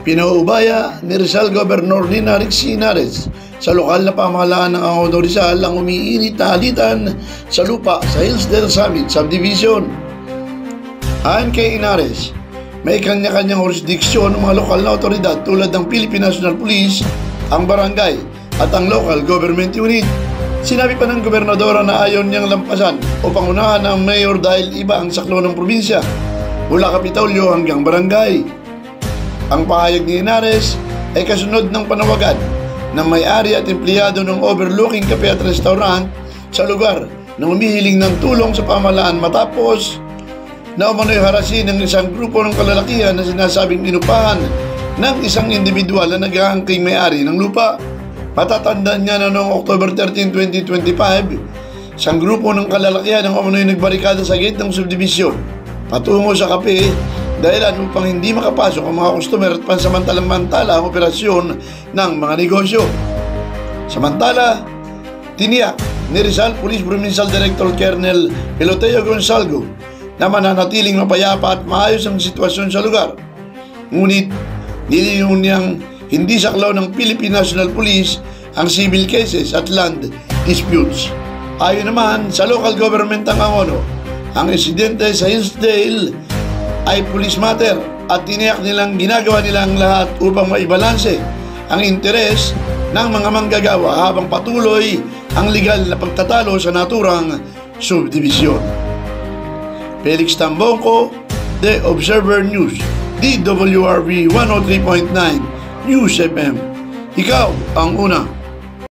Pinaubaya ni Rizal Governor Nina Rixie Inares sa lokal na pamahalaan ng Angono Rizal ang umiinit na alitan sa lupa sa Hillsdale Summit Subdivision. Ayon kay Inares, may kanya-kanyang jurisdiksyon ng mga lokal na otoridad tulad ng Philippine National Police, ang barangay at ang local government unit. Sinabi pa ng gobernadora na ayaw niyang lampasan o pangunahan ng mayor dahil iba ang saklo ng probinsya, mula Kapitolyo hanggang barangay. Ang pahayag ni Inares ay kasunod ng panawagan ng may-ari at empleyado ng Overlooking Cafe at Restaurant sa lugar na humihiling ng tulong sa pamahalaan matapos na umano'y harasin ng isang grupo ng kalalakihan na sinasabing inupahan ng isang individual na nag-aangking may-ari ng lupa. Matatandaan niya na noong October 13, 2025, isang grupo ng kalalakihan ng umano'y nagbarikada sa gate ng subdivision patungo sa kape dahilan upang hindi makapasok ang mga customer at pansamantalang-mantala ang operasyon ng mga negosyo. Samantala, tiniyak ni Rizal Police Provincial Director Colonel Peloteo Gonzalgo na mananatiling mapayapa at maayos ang sitwasyon sa lugar. Ngunit, nilinaw niyang hindi saklaw ng Philippine National Police ang civil cases at land disputes. Ayon naman sa local government ng Angono, ang insidente sa Hillsdale ay police matter at tiniyak nilang ginagawa nilang lahat upang maibalanse ang interes ng mga manggagawa habang patuloy ang legal na pagtatalo sa naturang subdivision. Felix Tambongco, The Observer News, DWRV 103.9 News FM. Ikaw ang una.